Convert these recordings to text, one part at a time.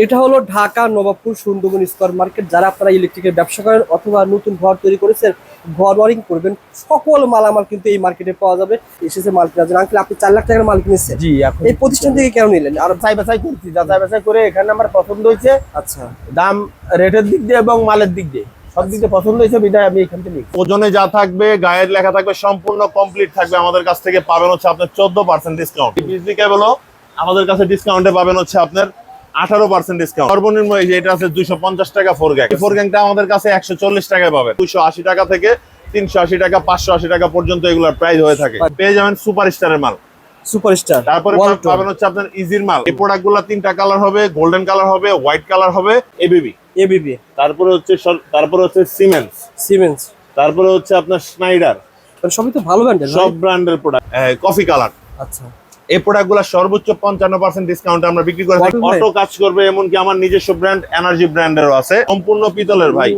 এটা হলো Dhaka Nawabpur Sundarban square market. যারা আপনারা ইলেকট্রিকের ব্যবসা করেন অথবা নতুন ঘর তৈরি করেছেন, ঘর ওয়ারিং করবেন, সকল মালামাল কিন্তু এই মার্কেটে পাওয়া যাবে। এসেছে মাল কেনার জন্য। আঙ্কেল, আপনি 4 লাখ টাকার মাল কিনেছেন, জি, এখন এই প্রতিষ্ঠান থেকে কেন নিলেন? আর যাচাই বাছাই করছি, যাচাই বাছাই করে এখানে আমার পছন্দ হয়েছে। আচ্ছা, দাম, রেটের দিক দিয়ে এবং মালের দিক দিয়ে সব দিক দিয়ে পছন্দ হয়েছে, বিধায় আমি এখান থেকে নিচ্ছি। ওজনে যা থাকবে, গায়ের লেখা থাকবে, সম্পূর্ণ কমপ্লিট থাকবে। আমাদের কাছ থেকে পাবেন হচ্ছে আপনার 14% ডিসকাউন্ট। বিজলি কেবলও আমাদের কাছে ডিসকাউন্টে পাবেন হচ্ছে আপনার 18% ডিসকাউন্ট। সর্বনিম্ন এই যে এটা আছে 250 টাকা 4 গ্যাং। 4 গ্যাংটা আমাদের কাছে 140 টাকায় পাবেন। 280 টাকা থেকে 380 টাকা 580 টাকা পর্যন্ত এগুলোর প্রাইস হয়ে থাকে। পেয়ে যাবেন সুপারস্টারের মাল, সুপারস্টার। তারপরে পাবেন হচ্ছে আপনার ইজির মাল। এই প্রোডাক্টগুলো 3টা কালার হবে, গোল্ডেন কালার হবে, হোয়াইট কালার হবে, এবিবি। এবিবি। তারপরে হচ্ছে সিমেন্স। সিমেন্স। তারপরে হচ্ছে আপনার স্নাইডার। মানে সবই তো ভালো ব্র্যান্ডের, সব ব্র্যান্ডের প্রোডাক্ট। Coffee colour. আচ্ছা, এই প্রোডাক্টগুলো সর্বোচ্চ 55% ডিসকাউন্ট আমরা বিক্রি করে থাকি। অটো কাজ করবে, এমনকি আমার নিজস্ব ব্র্যান্ড এনার্জি ব্র্যান্ডেরও আছে। সম্পূর্ণ পিতলের ভাই,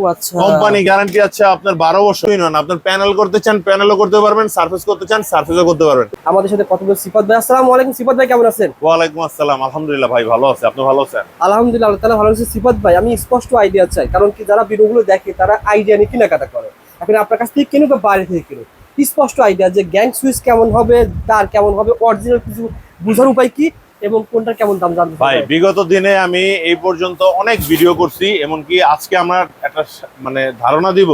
কোম্পানি গ্যারান্টি আছে আপনার 12 বছর। আপনার প্যানেল করতে চান প্যানেলও করতে পারবেন, সার্ফেস করতে চান সার্ফেসও করতে পারবেন। আমাদের সাথে কথা বলছি সিফাত ভাই। আসসালামু আলাইকুম সিফাত ভাই, কেমন আছেন? ওয়ালাইকুম আসসালাম, আলহামদুলিল্লাহ ভাই ভালো আছে, আপনি ভালো আছেন? আলহামদুলিল্লাহ, আল্লাহ তাআলা ভালো আছে। সিফাত ভাই, আমি স্পষ্ট আইডিয়া চাই, কারণ কি যারা ভিডিওগুলো দেখে তারা আইডিয়া নিয়ে কেনাকাটা করে। এখন আপনার কাছ থেকে কিনুক বা বাইরে থেকে কিনুক, স্পষ্ট আইডিয়া যে গ্যাং সুইচ কেমন হবে, তার কেমন হবে, অরিজিনাল কিছু বোঝার উপায় কি এবং কোনটা কেমন দাম জানতে ভাই। বিগত দিনে আমি এই পর্যন্ত অনেক ভিডিও করছি, এমনকি আজকে আমরা একটা মানে ধারণা দিব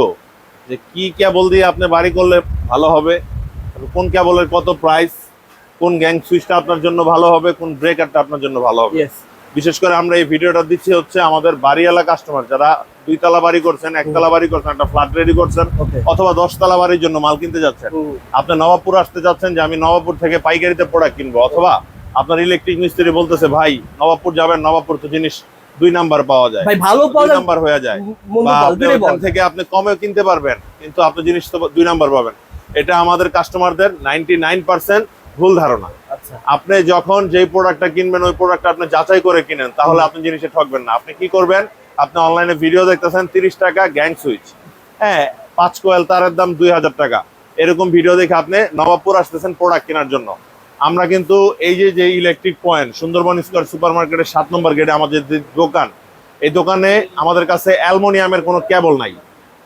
যে কি কেবল দিয়ে আপনি বাড়ি করলে ভালো হবে, কোন কেবলের কত প্রাইস, কোন গ্যাং সুইচটা আপনার জন্য ভালো হবে, কোন ব্রেকারটা আপনার জন্য ভালো হবে। বিশেষ করে আমরা এই ভিডিওটা দিচ্ছি হচ্ছে আমাদের বাড়িওয়ালা কাস্টমার, যারা 2 তলা বাড়ি করছেন, 1 তলা বাড়ি করছেন, একটা ফ্ল্যাট রেডি করছেন, অথবা 10 তলা বাড়ির জন্য মাল কিনতে যাচ্ছেন। আপনি নবাবপুর আসতে যাচ্ছেন যে আমি নবাবপুর থেকে পাইকারিতে প্রোডাক্ট কিনবো, অথবা আপনার ইলেকট্রিক মিস্ত্রি বলতেছে ভাই নবাবপুর যাবেন, নবাবপুর তো জিনিস 2 নাম্বার পাওয়া যায়, ভাই ভালো পাওয়া 2 নাম্বার হয়ে যায়, বা ওখান থেকে আপনি কমে কিনতে পারবেন কিন্তু আপনি জিনিস তো 2 নাম্বার পাবেন। এটা আমাদের কাস্টমারদের 99% ভুল ধারণা। আপনি যখন যেই প্রোডাক্টটা কিনবেন ওই প্রোডাক্টটা আপনি যাচাই করে কিনেন, তাহলে আপনি জিনিসে ঠকবেন না। আপনি কি করবেন, আপনি অনলাইনে ভিডিও দেখতেছেন 30 টাকা গ্যাং সুইচ, হ্যাঁ 5 কোয়েল তারের দাম 2000 টাকা, এরকম ভিডিও দেখে আপনি নবাবপুর আসতেছেন প্রোডাক্ট কেনার জন্য। আমরা কিন্তু এই যে electric point Sundarban square super মার্কেটের 7 নম্বর গেটে আমাদের দোকান, এই দোকানে আমাদের কাছে অ্যালুমিনিয়ামের কোনো কেবল নাই।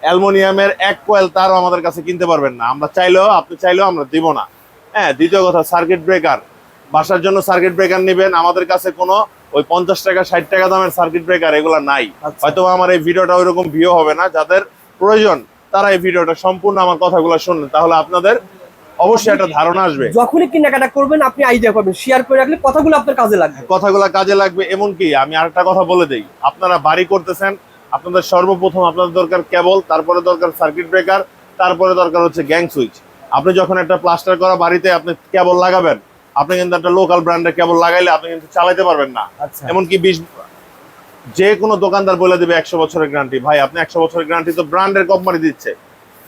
অ্যালুমিনিয়ামের 1 কোয়েল তারও আমাদের কাছে কিনতে পারবেন না, আমরা চাইলেও, আপনি চাইলেও আমরা দিব না। হ্যাঁ, দ্বিতীয় কথা, সার্কিট ব্রেকার, বাসার জন্য সার্কিট ব্রেকার নেবেন, আমাদের কাছে কোনো ওই 50 টাকা 60 টাকা দামের সার্কিট ব্রেকার এগুলো নাই। হয়তো আমার এই ভিডিওটা ওইরকম ভিউ হবে না, যাদের প্রয়োজন তারা এই ভিডিওটা সম্পূর্ণ আমার কথাগুলো শুনবেন, তাহলে আপনাদের অবশ্যই একটা ধারণা আসবে। যখনই কেনাকাটা করবেন আপনি আইডিয়া পাবেন, শেয়ার করে রাখলে কথাগুলো আপনার কাজে লাগবে। কথাগুলো কাজে লাগবে। এমনকি আমি আরেকটা কথা বলে দেই, আপনারা বাড়ি করতেছেন, আপনাদের সর্বপ্রথম আপনাদের দরকার কেবল, তারপরে দরকার সার্কিট ব্রেকার, তারপরে দরকার হচ্ছে গ্যাং সুইচ। আপনি যখন একটা প্লাস্টার করা বাড়িতে আপনি কেবল লাগাবেন, আপনি কিন্তু একটা লোকাল ব্র্যান্ডের কেবল লাগাইলে আপনি কিন্তু চালাতে পারবেন না। এমনকি যে কোনো দোকানদার বলে দিবে 100 বছরের গ্যারান্টি। ভাই আপনি 100 বছরের গ্যারান্টি তো ব্র্যান্ডের কোম্পানি দিচ্ছে,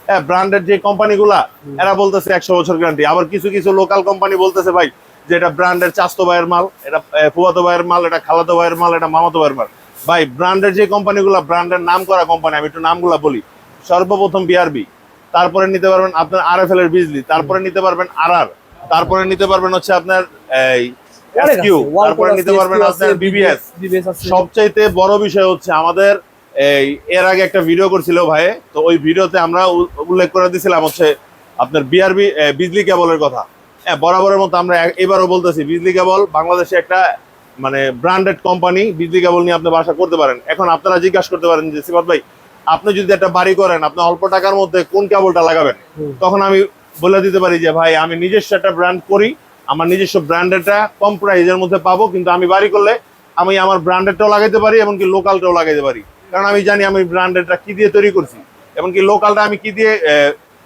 হ্যাঁ ব্র্যান্ডের যে কোম্পানিগুলা এরা বলতেছে 100 বছর গ্যারান্টি। আবার কিছু কিছু লোকাল কোম্পানি বলতেছে ভাই যে এটা ব্র্যান্ডের চাচতো ভাইয়ের মাল, এটা ফুফাতো ভাইয়ের মাল, এটা খালাতো ভাইয়ের মাল, এটা মামাতো ভাইয়ের মাল। ভাই ব্র্যান্ডের যে কোম্পানিগুলা, ব্র্যান্ডের নাম করা কোম্পানি, আমি একটু নামগুলা বলি। সর্বপ্রথম বিআরবি, তারপরে নিতে পারবেন আপনার আরএফএল এর বিজলি, তারপরে নিতে পারবেন আরআর, তারপরে নিতে পারবেন হচ্ছে আপনার এই এসকিউ, তারপরে নিতে পারবেন আপনার বিবিএস। সবচাইতে বড় বিষয় হচ্ছে আমাদের এর আগে একটা ভিডিও করছিল ভাই, তো ওই ভিডিওতে আমরা উল্লেখ করে দিয়েছিলাম হচ্ছে আপনার বিআরবি বিজলি কেবলের কথা। হ্যাঁ, বরাবরের মতো আমরা এবারও বলতেছি, বিজলি কেবল বাংলাদেশে একটা মানে ব্র্যান্ডেড কোম্পানি, বিজলি কেবল নিয়ে আপনি বাসা করতে পারেন। এখন আপনারা জিজ্ঞাসা করতে পারেন যে সিফাত ভাই আপনি যদি একটা বাড়ি করেন, আপনি অল্প টাকার মধ্যে কোন কেবলটা লাগাবেন? তখন আমি বলে দিতে পারি যে ভাই আমি নিজস্ব একটা ব্র্যান্ড করি, আমার নিজস্ব ব্র্যান্ডেরটা কম প্রাইসের মধ্যে পাবো, কিন্তু আমি বাড়ি করলে আমি আমার ব্র্যান্ডেরটাও লাগাইতে পারি, এমনকি লোকালটাও লাগাইতে পারি। কারণ আমি জানি আমি ব্র্যান্ডেডটা কি দিয়ে তৈরি করছি, এমনকি লোকালটা আমি কি দিয়ে,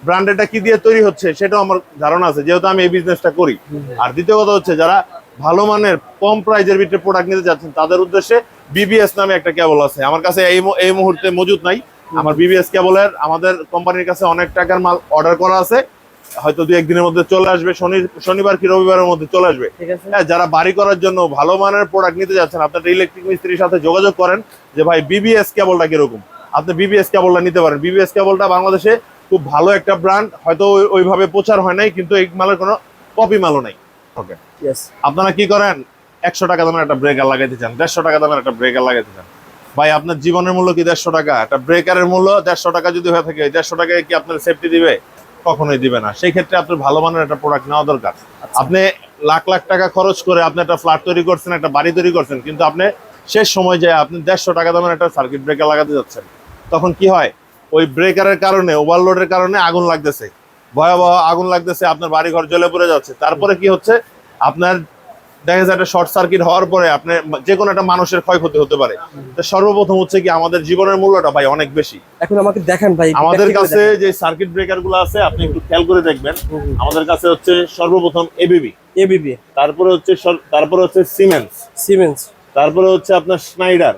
ব্র্যান্ডেডটা কি দিয়ে তৈরি হচ্ছে সেটাও আমার ধারণা আছে, যেহেতু আমি এই বিজনেসটা করি। আর দ্বিতীয় কথা হচ্ছে যারা ভালো মানের কম প্রাইজের ভিতরে প্রোডাক্ট নিতে যাচ্ছেন তাদের উদ্দেশ্যে বিবিএস নামে একটা কেবল আছে, আমার কাছে এই মুহূর্তে মজুদ নাই। আমার বিবিএস কেবলের আমাদের কোম্পানির কাছে অনেক টাকার মাল অর্ডার করা আছে, হয়তো 2-1 দিনের মধ্যে চলে আসবে, শনিবার কি রবিবারের মধ্যে চলে আসবে। হ্যাঁ, যারা বাড়ি করার জন্য ভালো মানের প্রোডাক্ট নিতে যাচ্ছেন, আপনার ইলেকট্রিক মিস্ত্রির সাথে যোগাযোগ করেন যে ভাই বিবিএস কেবলটা কিরকম, আপনি বিবিএস কেবলটা নিতে পারেন। বিবিএস কেবলটা বাংলাদেশে খুব ভালো একটা ব্র্যান্ড, হয়তো ওইভাবে প্রচার হয় নাই, কিন্তু এই মালের কোনো কপি মালও নাই। ওকে, আপনারা কি করেন, 100 টাকা দামের একটা ব্রেকার লাগাইতে চান, 150 টাকা দামের একটা ব্রেকার লাগাইতে চান, ভাই আপনার জীবনের মূল্য কি 150 টাকা? একটা ব্রেকারের মূল্য 150 টাকা যদি হয়ে থাকে, 150 টাকায় কি আপনার সেফটি দিবে? কখনোই দিবে না। সেই ক্ষেত্রে আপনার ভালো মানের একটা প্রোডাক্ট নেওয়া দরকার। আপনি লাখ লাখ টাকা খরচ করে আপনি একটা ফ্ল্যাট তৈরি করছেন, একটা বাড়ি তৈরি করছেন, কিন্তু আপনি শেষ সময় যায় আপনি 150 টাকা দামের একটা সার্কিট ব্রেকার লাগাতে যাচ্ছেন, তখন কি হয়? ওই ব্রেকারের কারণে, ওভারলোডের কারণে আগুন লাগতেছে, ভয়াবহ আগুন লাগতেছে, আপনার বাড়ি ঘর জ্বলে পড়ে যাচ্ছে। তারপরে কি হচ্ছে, আপনার দেখা যায় একটা শর্ট সার্কিট হওয়ার পরে আপনার যে কোনো একটা মানুষের ক্ষয়ক্ষতি হতে পারে। তো সর্বপ্রথম হচ্ছে কি, আমাদের জীবনের মূল্যটা ভাই অনেক বেশি। এখন আমাকে দেখান ভাই, আমাদের কাছে যে সার্কিট ব্রেকার গুলো আছে আপনি একটু খেয়াল করে দেখবেন। আমাদের কাছে হচ্ছে সর্বপ্রথম এবিবি, এবিবি, তারপরে হচ্ছে সিমেন্স, তারপরে হচ্ছে আপনার স্নাইডার।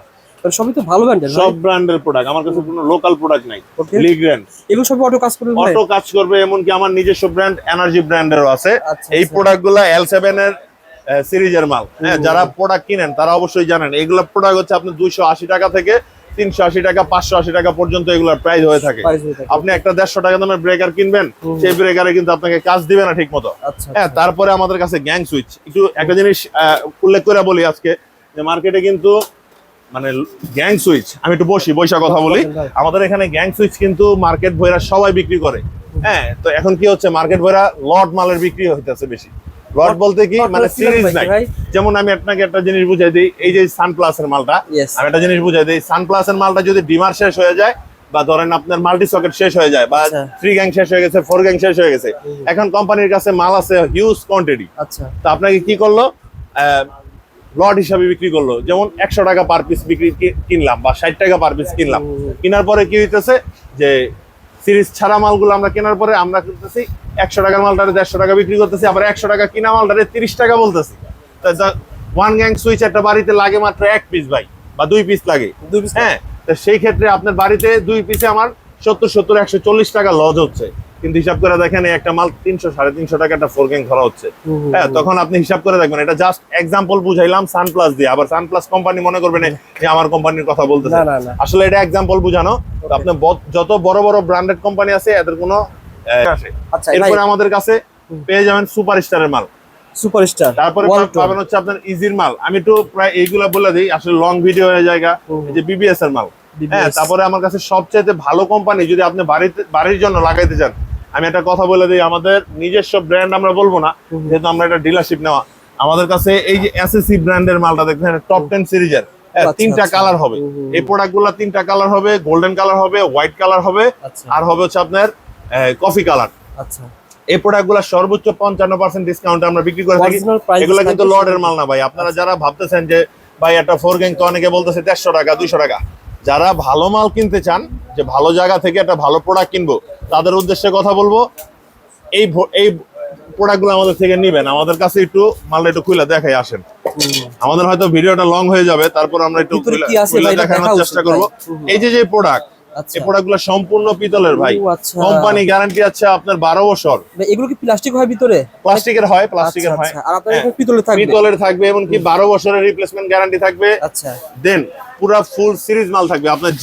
সবই তো ভালো ব্র্যান্ডের, সব ব্র্যান্ডের প্রোডাক্ট, আমার কাছে কোনো লোকাল প্রোডাক্ট নাই। লিগ্র্যান্ড, এগুলো সব অটো কাজ করবে, অটো কাজ করবে। এমনকি আমার নিজস্ব ব্র্যান্ড এনার্জি ব্র্যান্ডেরও আছে। আচ্ছা, এই প্রোডাক্টগুলো L7 এর সিরিজের মাল। হ্যাঁ, যারা প্রোডাক্ট কিনেন তারা অবশ্যই জানেন এগুলো প্রোডাক্ট হচ্ছে আপনার 280 টাকা থেকে 380 টাকা, 580 টাকা পর্যন্ত এগুলোর প্রাইস হয়ে থাকে। আপনি একটা 150 টাকা দামের ব্রেকার কিনবেন, সেই ব্রেকারে কিন্তু আপনাকে কাজ দিবে না ঠিক মতো। হ্যাঁ, তারপরে আমাদের কাছে গ্যাং সুইচ। একটু একটা জিনিস উল্লেখ করে বলি আজকে, যে মার্কেটে কিন্তু মানে গ্যাং সুইচ, আমি একটু বৈশা কথা বলি, আমাদের এখানে গ্যাং সুইচ কিন্তু মার্কেট ভৈরা সবাই বিক্রি করে। হ্যাঁ, তো এখন কি হচ্ছে, মার্কেট ভৈরা লট মালের বিক্রি হইতেছে বেশি। লট বলতে কি, মানে সিরিজ নাই। যেমন আমি আপনাকে একটা জিনিস বুঝাই দিই, এই যে সানপ্লাস এর মালটা, আমি একটা জিনিস বুঝাই দিই, সানপ্লাস এর মালটা যদি ডিমার শেষ হয়ে যায়, বা ধরেন আপনার মাল্টি সকেট শেষ হয়ে যায়, বা 3 গ্যাং শেষ হয়ে গেছে, 4 গ্যাং শেষ হয়ে গেছে, এখন কোম্পানির কাছে মাল আছে হিউজ কোয়ান্টিটি। তো আপনাকে কি করলো, লট হিসাবে বিক্রি করলো। যেমন 100 টাকা পার পিস বিক্রি কিনলাম, বা 60 টাকা পার পিস কিনলাম। কেনার পরে কি হইতেছে, যে সিরিজ ছাড়া মালগুলো আমরা কেনার পরে আমরা করতেছি 100 টাকার মালটারে 150 টাকা বিক্রি করতেছি, আবার 100 টাকা কিনা মালটারে 30 টাকা বলতেছি। ওয়ান গ্যাং সুইচ একটা বাড়িতে লাগে মাত্র 1 পিস ভাই, বা 2 পিস লাগে। হ্যাঁ, তো সেই ক্ষেত্রে আপনার বাড়িতে 2 পিসে আমার 70 140 টাকা লস হচ্ছে। কিন্তু হিসাব করে দেখেন, একটা মাল 300 350 টাকা একটা 4 গ্যাং ধরা হচ্ছে। হ্যাঁ, তখন আপনি হিসাব করে দেখবেন। এটা জাস্ট এক্সাম্পল বুঝাইলাম সানপ্লাস দিয়ে। আবার সানপ্লাস কোম্পানি মনে করবেন যে আমার কোম্পানির কথা বলতেছে, আসলে এটা এক্সাম্পল বুঝানো। আপনি যত বড় বড় ব্র্যান্ডেড কোম্পানি আছে এদের কোনো আসে। এরপরে আমাদের কাছে পেয়ে যাবেন সুপারস্টারের মাল, তারপরে পাবেন হচ্ছে আপনার ইজির মাল। আমি একটু প্রায় এইগুলা বলে দিই, আসলে লং ভিডিও হয়ে জায়গা। যে বিবিএস এর মাল। হ্যাঁ, তারপরে আমার কাছে সবচেয়ে ভালো কোম্পানি, যদি আপনি বাড়ির জন্য লাগাইতে চান, আমি একটা কথা বলে দিই, আমাদের নিজস্ব ব্র্যান্ড আমরা বলবো না, যেহেতু আমরা একটা ডিলারশিপ নেওয়া। আমাদের কাছে এই যে এসএসসি ব্র্যান্ডের মালটা দেখবেন, টপ 10 সিরিজের 3টা কালার হবে। এই প্রোডাক্ট গুলা 3টা কালার হবে, গোল্ডেন কালার হবে, হোয়াইট কালার হবে, আর হবে হচ্ছে আপনার কফি কালার। এই প্রোডাক্ট গুলা সর্বোচ্চ 55% ডিসকাউন্টে আমরা বিক্রি করে থাকি। এগুলো কিন্তু লর্ডের মাল না ভাই। আপনারা যারা ভাবতেছেন যে ভাই একটা 4 গ্যাং, তো অনেকে বলতেছে 150 টাকা 200 টাকা, যারা ভালো মাল কিনতে চান, যে ভালো জায়গা থেকে একটা ভালো প্রোডাক্ট কিনবো, তাদের উদ্দেশ্যে কথা বলবো, এই প্রোডাক্টগুলো আমাদের থেকে নিবেন। আমাদের কাছে একটু মালটা একটু খুলে দেখাই আসেন। আমাদের হয়তো ভিডিওটা লং হয়ে যাবে, তারপর আমরা একটু খুলে দেখানোর চেষ্টা করব। এই যে প্রোডাক্ট, এই প্রোডাক্টগুলো সম্পূর্ণ পিতলের ভাই। কোম্পানি গ্যারান্টি আছে আপনার 12 বছর। এগুলো কি প্লাস্টিক হয় ভিতরে? প্লাস্টিকের হয়, প্লাস্টিকের হয়। আর আপনার এখানে পিতলের থাকবে, এমনকি 12 বছরের রিপ্লেসমেন্ট গ্যারান্টি থাকবে। দেন পুরো ফুল সিরিজ মাল থাকবে। আপনার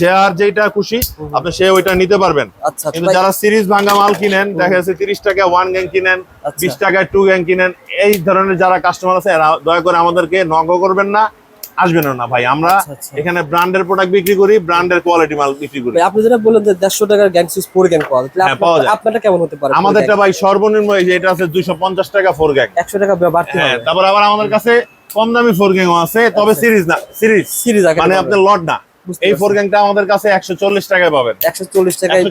যেটা খুশি আপনি ওইটা নিতে পারবেন। কিন্তু যারা সিরিজ ভাঙা মাল কিনেন, দেখা যাচ্ছে 30 টাকা 1 গ্যাং কিনেন, 20 টাকায় 2 গ্যাং কিনেন, এই ধরনের যারা কাস্টমার আছে, এরা দয়া করে আমাদেরকে নক করবেন না, আসবেন না ভাই। আমরা এখানে ব্র্যান্ডের প্রোডাক্ট বিক্রি করি, ব্র্যান্ডের কোয়ালিটি মাল বিক্রি করি। আপনি যেটা বললেন যে 150 টাকার গ্যাং সুইচ 4 গ্যাং পাওয়া যায়, আপনারটা কেমন হতে পারে? আমাদেরটা ভাই সর্বনিম্ন এই যে এটা আছে 250 টাকা 4 গ্যাং, 100 টাকা বাড়তি হবে। তারপর আবার আমাদের কাছে কম দামি 4 গ্যাং আছে, তবে সিরিজ না, সিরিজ মানে আপনার লট না। এই 4 গ্যাংটা আমাদের কাছে 140 টাকায় পাবেন। 140 টাকায়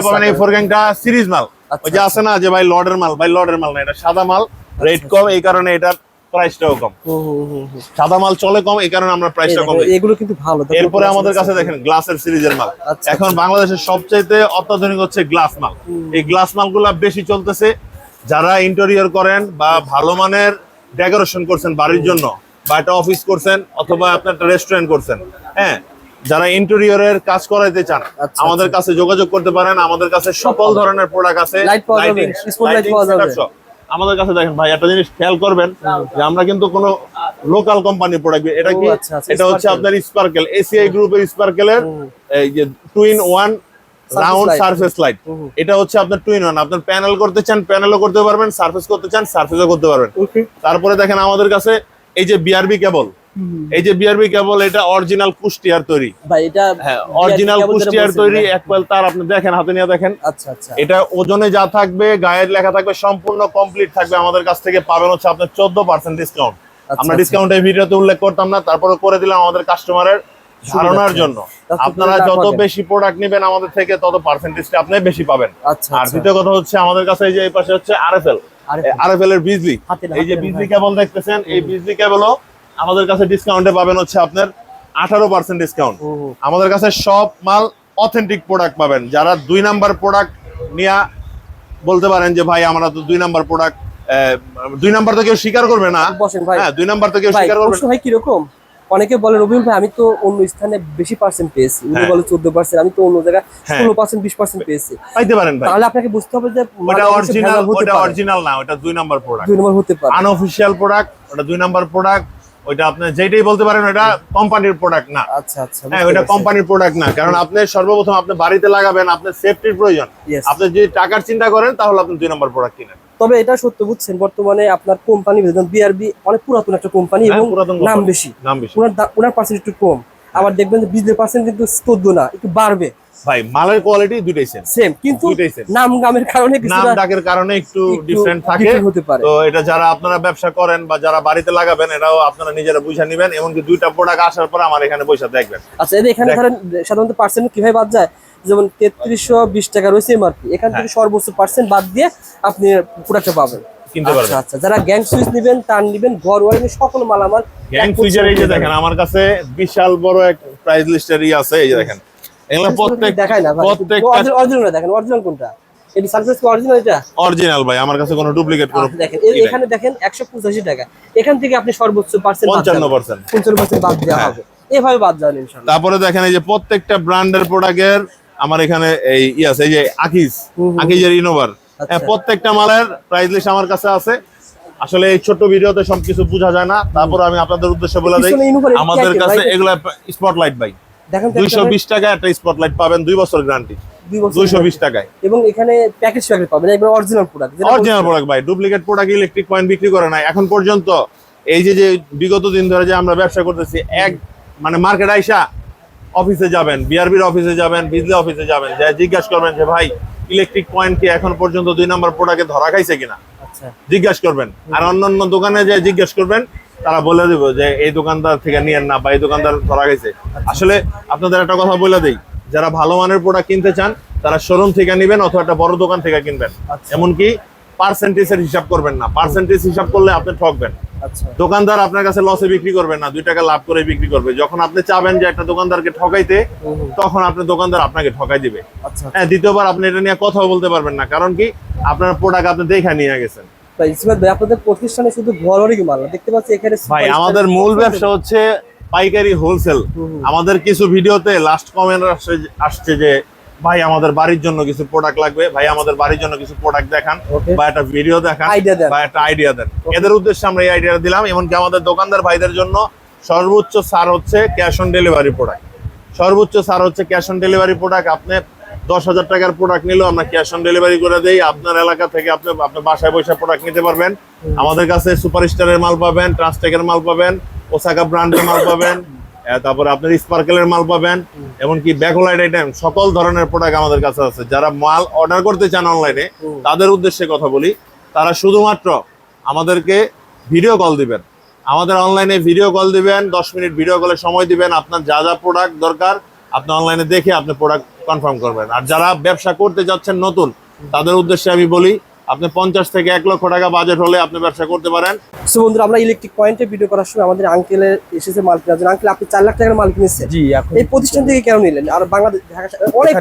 পাবেন এই 4 গ্যাংটা সিরিজ মাল। ওই যে আছে না যে ভাই লটের মাল, ভাই লটের মাল না, এটা সাদা মাল, রেট কম, এই কারণে এটার প্রাইসটাও কম। সাদা মাল চলে কম, এই কারণে আমরা প্রাইসটা কম। এগুলো কিন্তু ভালো। এরপরে আমাদের কাছে দেখেন গ্লাসের সিরিজের মাল। এখন বাংলাদেশের সবচেয়ে অত্যাধুনিক হচ্ছে গ্লাস মাল। এই গ্লাস মালগুলো বেশি চলতেছে। যারা ইন্টেরিয়র করেন বা ভালো মানের ডেকোরেশন করছেন বাড়ির জন্য, বা একটা অফিস করছেন, অথবা আপনি একটা রেস্টুরেন্ট করছেন, হ্যাঁ, যারা ইন্টেরিয়রের কাজ করাইতে চান, আমাদের কাছে যোগাযোগ করতে পারেন। আমাদের কাছে সকল ধরনের প্রোডাক্ট আছে। আমাদের কাছে দেখেন ভাই, একটা জিনিস খেয়াল করবেন, যে আমরা কিন্তু কোনো লোকাল কোম্পানির প্রোডাক্ট, এটা কি, এটা হচ্ছে আপনার স্পার্কেল, এসিআই গ্রুপের স্পার্কেলের এই যে 2-in-1 রাউন্ড সারফেস লাইট। এটা হচ্ছে আপনার 2-in-1। আপনার প্যানেল করতে চান, প্যানেলও করতে পারবেন, সারফেস করতে চান, সারফেসও করতে পারবেন। তারপরে দেখেন আমাদের কাছে এই যে বিআরবি কেবল, এই যে বিআরবি কেবল, এটা অরিজিনাল কুষ্টিয়ার তৈরি ভাই এটা হ্যাঁ, অরিজিনাল কুষ্টিয়ার তৈরি। এক কয়েল তার আপনি দেখেন, হাতে নিয়ে দেখেন। আচ্ছা আচ্ছা, এটা ওজনে যা থাকবে, গায়ের লেখা থাকবে, সম্পূর্ণ কমপ্লিট থাকবে। আমাদের কাছ থেকে পাবেন হচ্ছে আপনার 14% ডিসকাউন্ট। আমরা ডিসকাউন্টের ভিডিওতে উল্লেখ করতাম না, তারপরে করে দিলাম আমাদের কাস্টমারের ধারণার জন্য। আপনারা যত বেশি প্রোডাক্ট নেবেন আমাদের থেকে, তত পার্সেন্টেজটা আপনি বেশি পাবেন। আর দ্বিতীয় কথা হচ্ছে আমাদের কাছে এই যে এই পাশে হচ্ছে আরএফএল এর বিজলি, এই যে বিজলি কেবল দেখতেছেন, এই বিজলি কেবলও আমাদের কাছে ডিসকাউন্টে পাবেন হচ্ছে আপনার 18% ডিসকাউন্ট। আমাদের কাছে সব মাল অথেন্টিক প্রোডাক্ট পাবেন। যারা 2 নাম্বার প্রোডাক্ট নিয়ে বলতে পারেন যে ভাই আমরা তো 2 নাম্বার প্রোডাক্ট, 2 নাম্বার তো কেউ স্বীকার করবে না। বসেন ভাই, হ্যাঁ 2 নাম্বার তো কেউ স্বীকার করবে না। ভাই কিরকম, অনেকে বলে রবিউল ভাই আমি তো অন্য স্থানে বেশি পার্সেন্ট পেয়েছি, উনি বলে 14%, আমি তো অন্য জায়গায় 16% 20% পেয়েছি। পাইতে পারেন ভাই, তাহলে আপনাকে বুঝতে হবে যে ওটা অরিজিনাল, ওটা অরিজিনাল না, ওটা 2 নাম্বার প্রোডাক্ট, 2 নম্বর হতে পারে, আনঅফিশিয়াল প্রোডাক্ট, ওটা 2 নাম্বার প্রোডাক্ট। ওইটা আপনি যেটাই বলতে পারেন, ওটা কোম্পানির প্রোডাক্ট না। আচ্ছা আচ্ছা, হ্যাঁ ওইটা কোম্পানির প্রোডাক্ট না, কারণ আপনি সর্বপ্রথম আপনি বাড়িতে লাগাবেন, আপনার সেফটির প্রয়োজন। আপনি যদি টাকার চিন্তা করেন তাহলে আপনি 2 নাম্বার প্রোডাক্ট কিনেন। তবে এটা সত্য বুঝছেন, বর্তমানে আপনার কোম্পানি বিআরবি অনেক পুরাতন একটা কোম্পানি এবং নাম বেশি, ওনার পার্সেন্ট একটু কম। আবার দেখবেন যে বিজনেস পার্সেন্ট কিন্তু 14 না, একটু বাড়বে। ভাই মালের কোয়ালিটি দুইটাই সেম, কিন্তু নাম গামের কারণে নাম ডাকের কারণে একটু ডিফারেন্ট থাকে। তো এটা যারা আপনারা ব্যবসা করেন বা যারা বাড়িতে লাগাবেন, এটাও আপনারা নিজেরা বুঝে নেবেন। এমনকি 2টা প্রোডাক্ট আসার পর আমার এখানে বসে দেখবেন। আচ্ছা, এখানে ধরেন সাধারণত পার্সেন্ট কিভাবে বাদ যায়, যেমন 3320 টাকা রয়েছে এমআরপি, এখান থেকে সর্বোচ্চ পার্সেন্ট বাদ দিয়ে আপনি প্রোডাক্টটা পাবেন, কিনতে পারবেন। আচ্ছা, যারা গ্যাং সুইচ নেবেন, তার নেবেন ঘর ওয়ারিং সকল মালামাল গ্যাং সুইচের। এই যে দেখেন আমার কাছে বিশাল বড় এক প্রাইস লিস্টের আছে, এই যে দেখেন এগুলো প্রত্যেক দেখাই না ভাই, অরিজিনাল দেখেন, অরিজিনাল কোনটা, এই সার্ভিস কি অরিজিনাল? এটা অরিজিনাল ভাই, আমার কাছে কোনো ডুপ্লিকেট কোনো। দেখেন এখানে দেখেন 185 টাকা, এখান থেকে আপনি সর্বোচ্চ পার্সেন্ট 55% বাদ দেওয়া হবে, এভাবে বাদ যাবেন ইনশাআল্লাহ। তারপরে দেখেন এই যে প্রত্যেকটা ব্র্যান্ডের প্রোডাক্টের আমার এখানে এই আছে, এই যে আকিজের ইনোভার, প্রত্যেকটা মালের প্রাইস লিস্ট আমার কাছে আছে। আসলে এই ছোট ভিডিওতে সবকিছু বোঝা যায় না, তারপর আমি আপনাদের উদ্দেশ্যে বলে দেই, আমাদের কাছে এগুলা স্পটলাইট ভাই, 220 টাকা একটা স্পটলাইট পাবেন, 2 বছর গ্যারান্টি, 220 টাকায়। এবং এখানে প্যাকেজ পাবেন, একবার অরিজিনাল প্রোডাক্ট, অরিজিনাল প্রোডাক্ট ভাই। ডুপ্লিকেট প্রোডাক্ট ইলেকট্রিক পয়েন্ট বিক্রি করে না এখন পর্যন্ত। এই যে বিগত দিন ধরে যে আমরা ব্যবসা করতেছি, মানে মার্কেট আইসা অফিসে যাবেন, বিআরবির অফিসে যাবেন, বিজলি অফিসে যাবেন, যা জিজ্ঞাসা করবেন যে ভাই ইলেকট্রিক পয়েন্ট কি এখন পর্যন্ত 2 নাম্বার প্রোডাক্টে ধরা খাইছে কিনা, জিজ্ঞাসা করবেন। আর অন্যান্য দোকানে যে জিজ্ঞাসা করবেন, তারা বলে দিব যে এই দোকানদার থেকে নিয়েন না, বা এই দোকানদার ধরা গেছে। আসলে আপনাদের একটা কথা বলে দেই, যারা ভালো মানের প্রোডাক্ট কিনতে চান তারা শোরুম থেকে নেবেন অথবা একটা বড় দোকান থেকে কিনবেন। এমনকি পার্সেন্টেজের হিসাব করবেন না, পার্সেন্টেজ হিসাব করলে আপনি ঠকবেন। দোকানদার আপনার কাছে লসে বিক্রি করবেন না, 2 টাকা লাভ করে বিক্রি করবে। যখন আপনি চাবেন যে একটা দোকানদারকে ঠকাইতে, তখন আপনার দোকানদার আপনাকে ঠকাই দিবে। হ্যাঁ, দ্বিতীয়বার আপনি এটা নিয়ে কথা বলতে পারবেন না, কারণ কি আপনার প্রোডাক্ট আপনি দেখে নিয়ে গেছেন। আপনাদের প্রতিষ্ঠানে শুধু ঘর ওয়ারিং মাল দেখতে পাচ্ছি এখানে ভাই, আমাদের মূল ব্যবসা হচ্ছে পাইকারি হোলসেল। আমাদের কিছু ভিডিওতে লাস্ট কমেন্ট আসছে যে ভাই আমাদের বাড়ির জন্য কিছু প্রোডাক্ট লাগবে, ভাই আমাদের বাড়ির জন্য কিছু প্রোডাক্ট দেখান, বা একটা ভিডিও দেখান, বা একটা আইডিয়া দেন। এদের উদ্দেশ্যে আমরা এই আইডিয়া দিলাম। এমনকি আমাদের দোকানদার ভাইদের জন্য সর্বোচ্চ ছাড় হচ্ছে ক্যাশ অন ডেলিভারি প্রোডাক্ট, সর্বোচ্চ ছাড় হচ্ছে ক্যাশ অন ডেলিভারি প্রোডাক্ট। আপনি 10,000 টাকার প্রোডাক্ট নিলেও আমরা ক্যাশ অন ডেলিভারি করে দেই। আপনার এলাকা থেকে আপনি আপনার বাসায় বসে প্রোডাক্ট নিতে পারবেন। আমাদের কাছে সুপারস্টারের মাল পাবেন, ট্রান্সটেকের মাল পাবেন, ওসাকা ব্র্যান্ডের মাল পাবেন, তারপরে আপনার স্পার্কেলের মাল পাবেন, এমনকি ব্যাকলাইট আইটেম, সকল ধরনের প্রোডাক্ট আমাদের কাছে আছে। যারা মাল অর্ডার করতে চান অনলাইনে, তাদের উদ্দেশ্যে কথা বলি, তারা শুধুমাত্র আমাদেরকে ভিডিও কল দিবেন। আমাদের অনলাইনে ভিডিও কল দিবেন, 10 মিনিট ভিডিও কলে সময় দিবেন। আপনার যা যা প্রোডাক্ট দরকার আপনি অনলাইনে দেখে আপনি প্রোডাক্ট কনফার্ম করবেন। আর যারা ব্যবসা করতে যাচ্ছেন নতুন, তাদের উদ্দেশ্যে আমি বলি, আপনি 50 থেকে 1 লক্ষ টাকা বাজেট হলে আপনি ব্যবসা করতে পারেন। সো বন্ধুরা, আমরা ইলেকট্রিক পয়েন্টে ভিডিও করার সময় আমাদের আঙ্কেলের এসেছে মাল কেনার জন্য। আঙ্কেল, আপনি 4 লাখ টাকার মাল কিনেছেন, জি। এখন এই প্রতিষ্ঠান থেকে কেন নিলেন? আর বাংলাদেশ অনেক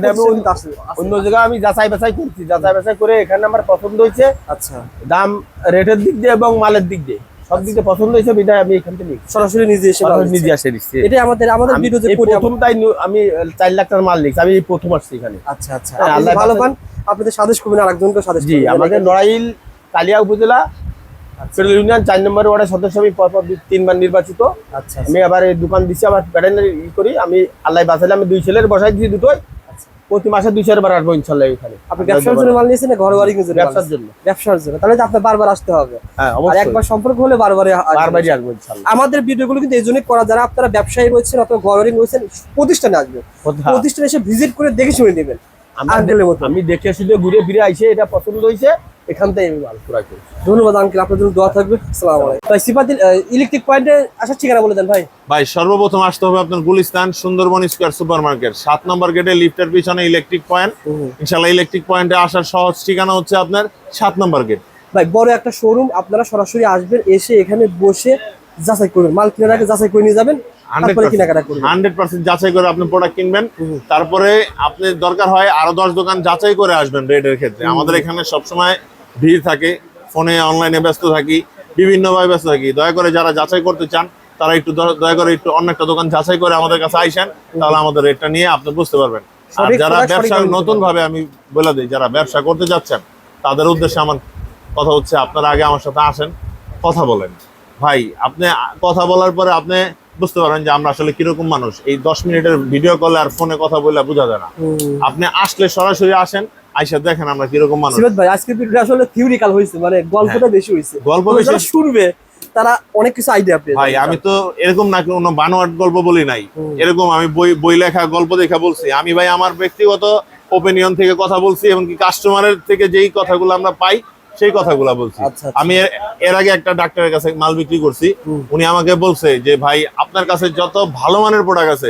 অন্য জায়গায় আমি যাচাই বাছাই করছি, যাচাই বাছাই করে এখানে আমার পছন্দ হয়েছে। আচ্ছা, দাম, রেটের দিক দিয়ে এবং মালের দিক দিয়ে সব দিক দিয়ে পছন্দ হয়েছে, বিধায় আমি এখান থেকে সরাসরি নিজে এসে নিচ্ছি। এটা আমাদের ভিডিও যে প্রথমটাই আমি 4 লাখ টাকার মাল নিচ্ছি, আমি প্রথম আসছি এখানে। আচ্ছা আচ্ছা, আল্লাহ ভালো পান, আপনাদের সাজেশ করবেন আর একজনকে সাজেশ জি। আমাদের নড়াইল কালিয়া উপজেলা ইউনিয়ন 4 নম্বর ওয়ার্ডের সদস্য, আমি পরপর 3 বার নির্বাচিত। আমি আবার এই দোকান দিচ্ছি, আবার প্যাটার্নের করি। আমি আল্লাহ বাঁচালে আমি 2 ছেলের বসাই দিচ্ছি, দুটোই প্রতি মাসে 2-4 বার আসবো ইনশাআল্লাহ এখানে। আপনি ব্যবসার জন্য মাল নিয়েছেন না ঘর বাড়ি জন্য? ব্যবসার জন্য। ব্যবসার জন্য, তাহলে তো আপনার বারবার আসতে হবে। হ্যাঁ আর অবশ্যই, একবার সম্পর্ক হলে বারবারই বারবারই আসবো ইনশাআল্লাহ। আমাদের ভিডিওগুলো কিন্তু এই জন্যই করা, যারা আপনারা ব্যবসায়ী রয়েছেন অথবা ঘর বাড়ি রয়েছেন, প্রতিষ্ঠানে আসবে, প্রতিষ্ঠানে এসে ভিজিট করে দেখে শুনে নেবেন। আমি দেখে শুধু ঘুরে ফিরে আইসে এটা পছন্দ হয়েছে, এখান থেকে আমি মাল ক্রয় করি। ধন্যবাদ আঙ্কেল, আপনার জন্য দোয়া থাকবে। আসসালামু আলাইকুম ভাই। সিফাত ইলেকট্রিক পয়েন্টে আসার ঠিকানা বলে দেন ভাই। ভাই সর্বপ্রথম আসতে হবে আপনার Gulistan Sundarban square super market 7 নম্বর গেটে লিফটের পিছনে ইলেকট্রিক পয়েন্ট। ইনশাআল্লাহ ইলেকট্রিক পয়েন্টে আসার সহজ ঠিকানা হচ্ছে আপনার 7 নম্বর গেট। ভাই বড় একটা শোরুম, আপনারা সরাসরি আসবেন, এসে এখানে বসে যাচাই করবেন, মাল কেনার আগে যাচাই করে নিয়ে যাবেন, তারপরে কেনাকাটা করবেন। 100% যাচাই করে আপনি প্রোডাক্ট কিনবেন, তারপরে আপনি দরকার হয় আরো 10 দোকান যাচাই করে আসবেন রেটের ক্ষেত্রে। আমাদের এখানে সবসময় ভিড় থাকে, ফোনে অনলাইনে ব্যস্ত থাকি, বিভিন্নভাবে ব্যস্ত থাকি। দয়া করে যারা যাচাই করতে চান তারা একটু দয়া করে একটু অন্য একটা দোকান যাচাই করে আমাদের কাছে আইসেন, তাহলে আমাদের রেটটা নিয়ে আপনি বুঝতে পারবেন। আর যারা ব্যবসা নতুন ভাবে আমি বলে দিই, যারা ব্যবসা করতে যাচ্ছেন তাদের উদ্দেশ্যে আমার কথা হচ্ছে, আপনারা আগে আমার সাথে আসেন, কথা বলেন। ভাই আপনি কথা বলার পরে আপনি বুঝতে পারেন যে আমরা আসলে কিরকম মানুষ। এই 10 মিনিটের ভিডিও কলে আর ফোনে কথা বললে বোঝা যায় না। আপনি আসলে সরাসরি আসেন, আইসা দেখেন আমরা কিরকম মানুষ। সিফাত ভাই আজকে ভিডিওটা আসলে থিওরিক্যাল হয়েছে, মানে গল্পটা বেশি হয়েছে। গল্প বেশি যারা শুনবে তারা অনেক কিছু আইডিয়া পেয়ে ভাই। আমি তো এরকম না কোনো বানোয়াট গল্প বলি নাই, এরকম আমি বই লেখা গল্প দেখা বলছি। আমি ভাই আমার ব্যক্তিগত ওপিনিয়ন থেকে কথা বলছি, এমনকি কাস্টমারের থেকে যেই কথাগুলো আমরা পাই সেই কথাগুলো বলছি। আমি এর আগে একটা ডাক্তারের কাছে মাল বিক্রি করছি, উনি আমাকে বলছে যে ভাই আপনার কাছে যত ভালো মানের প্রোডাক্ট আছে,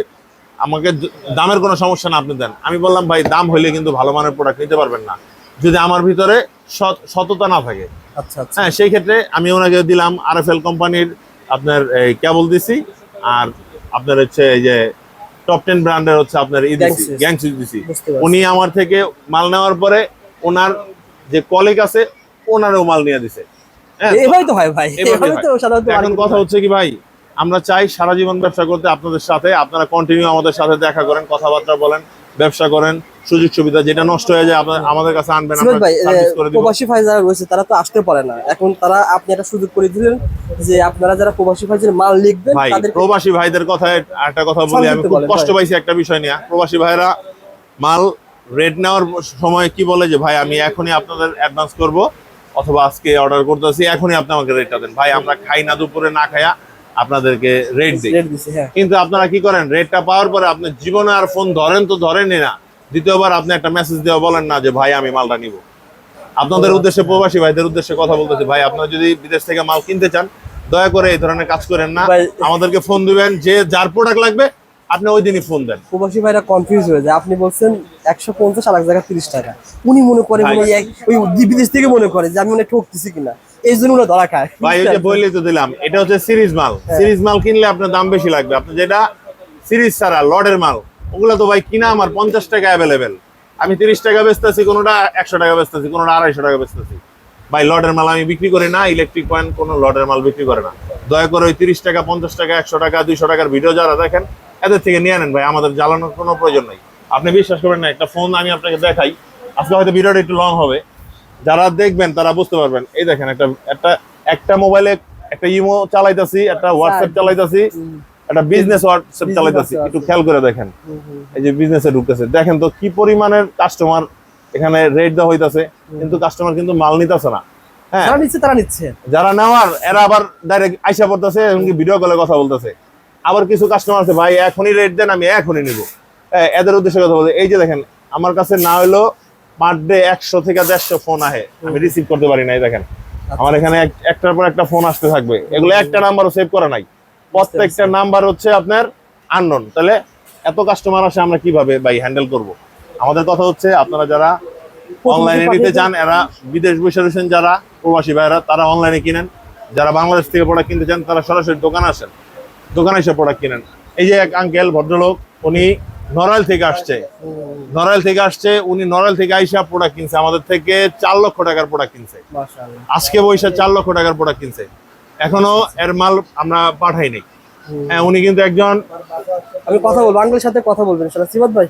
আমাকে দামের কোনো সমস্যা না আপনি দেন। আমি বললাম ভাই দাম হইলে কিন্তু ভালো মানের প্রোডাক্ট নিতে পারবেন না যদি আমার ভিতরে সততা না থাকে। হ্যাঁ, সেই ক্ষেত্রে আমি ওনাকে দিলাম RFL কোম্পানির আপনার কেবল দিছি, আর আপনার হচ্ছে এই যে টপ 10 ব্র্যান্ডের হচ্ছে আপনার গ্যাং সুইচ দিছি। উনি আমার থেকে মাল নেওয়ার পরে ওনার যে কলিগ আছে ওনারও মাল নিয়ে দিছে। এভাবেই তো হয় ভাই, এভাবেই তো সাধারণত। এখন কথা হচ্ছে কি ভাই, আমরা চাই সারা জীবন ব্যবসা করতে আপনাদের সাথে। আপনারা কন্টিনিউ আমাদের সাথে দেখা করেন, কথাবার্তা বলেন, ব্যবসা করেন, সুযোগ সুবিধা যেটা নষ্ট হয়ে যায় আমাদের কাছে আনবেন, আমরা সার্ভিস করে দিব। প্রবাসী ভাই যারা রয়েছে তারা তো আসতে পারে না, এখন তারা আপনি একটা সুযোগ করে দিলেন যে আপনারা যারা প্রবাসী ভাইদের মাল লিখবেন ভাই, তাদের প্রবাসী ভাইদের কথায় একটা কথা বলি, আমি খুব কষ্ট পাইছি একটা বিষয় নিয়ে। প্রবাসী ভাইরা মাল রেট নেওয়ার সময় কি বলে যে ভাই আমি এখনই আপনাদের অ্যাডভান্স করব, অথবা আজকে অর্ডার করতেছি, এখনই আপনি আমাকে রেটটা দেন। ভাই আমরা খাই না, দুপুরে না খাইয়া আপনাদেরকে রেট দিই, কিন্তু আপনারা কি করেন, রেটটা পাওয়ার পরে আপনি জীবনে আর ফোন ধরেন তো ধরেনই না, দ্বিতীয়বার আপনি একটা মেসেজ দেওয়া বলেন না যে ভাই আমি মালটা নিব। আপনাদের উদ্দেশ্যে, প্রবাসী ভাইদের উদ্দেশ্যে কথা বলতেছি, ভাই আপনারা যদি বিদেশ থেকে মাল কিনতে চান দয়া করে এই ধরনের কাজ করেন না। আমাদেরকে ফোন দিবেন, যে যার প্রোডাক্ট লাগবে আপনি ওই দিনই ফোন দেন। প্রবাসী ভাইরা কনফিউজ হয়ে যায়, আপনি বলছেন 150 আর এক জায়গায় 30 টাকা, উনি মনে করে ওই বিদেশ থেকে মনে করে যে আমি মনে ঠকতেছি কিনা, এই জন্য ওরা ধরা খায়। ভাই ওই যে বললেই তো দিলাম, এটা হচ্ছে সিরিজ মাল। সিরিজ মাল কিনলে আপনার দাম বেশি লাগবে। আপনি যেটা সিরিজ ছাড়া লটের মাল, ওগুলো তো ভাই কিনা আমার 50 টাকা অ্যাভেলেবেল, আমি 30 টাকা বেচতেছি, কোনোটা 100 টাকা বেচতেছি, কোনোটা 250 টাকা বেচতেছি। ভাই লটের মাল আমি বিক্রি করি না, ইলেকট্রিক পয়েন্ট কোনো লটের মাল বিক্রি করে না। দয়া করে ওই 30 টাকা, 50 টাকা, 100 টাকা, 200 টাকার ভিডিও যারা দেখেন এদের থেকে নিয়ে নেন ভাই, আমাদের জ্বালানোর কোনো প্রয়োজন নেই। আপনি বিশ্বাস করবেন না, একটা ফোন আমি আপনাকে দেখাই, আজকে হয়তো ভিডিওটা একটু লং হবে, যারা দেখবেন তারা বুঝতে পারবেন। এই দেখেন একটা মোবাইলে একটা ইমো চালাইতাছি, একটা হোয়াটসঅ্যাপ চালাইতাছি, একটা বিজনেস হোয়াটসঅ্যাপ চালাইতাছি, একটু খেয়াল করে দেখেন। এই যে বিজনেসে ঢুকতেছে, দেখেন তো কি পরিমাণের কাস্টমার এখানে রেট দেওয়া হইতাছে, কিন্তু কাস্টমার কিন্তু মাল নিতেছে না। হ্যাঁ, তারা নিচ্ছে, যারা নেওয়ার এরা আবার ডাইরেক্ট আইসা পড়তেছে, এমনকি ভিডিও কলে কথা বলতেছে। আবার কিছু কাস্টমার আছে ভাই এখনই রেট দেন, আমি এখনই নিব, এদের উদ্দেশ্যে কথা বলতে। এই যে দেখেন আমার কাছে না হইলো পার ডে 100 থেকে 150 ফোন আহে, আমি রিসিভ করতে পারি নাই। দেখেন আমার এখানে একটার পর একটা ফোন আসতে থাকবে, এগুলো একটা নাম্বারও সেভ করা নাই, প্রত্যেকটা নাম্বার হচ্ছে আপনার আননোন। তাহলে এত কাস্টমার আসে আমরা কিভাবে ভাই হ্যান্ডেল করব? আমাদের কথা হচ্ছে আপনারা যারা অনলাইনে নিতে চান, এরা বিদেশ বসে রয়েছেন, যারা প্রবাসী ভাইরা তারা অনলাইনে কিনেন, যারা বাংলাদেশ থেকে প্রোডাক্ট কিনতে চান তারা সরাসরি দোকানে আসেন, দোকানে এসে প্রোডাক্ট কিনেন। এই যে এক আঙ্কেল ভদ্রলোক, উনি নড়াইল থেকে আসছে, উনি নড়াইল থেকে আইসা প্রোডাক্ট কিনছে আমাদের থেকে, 4 লক্ষ টাকার প্রোডাক্ট কিনছে। আজকে বৈশা 4 লক্ষ টাকার প্রোডাক্ট কিনছে, এখনো এর মাল আমরা পাঠাই নাই। হ্যাঁ, উনি কিন্তু একজন, আমি কথা বলবো আঙ্কেলের সাথে, কথা বলবেন সিফাত ভাই।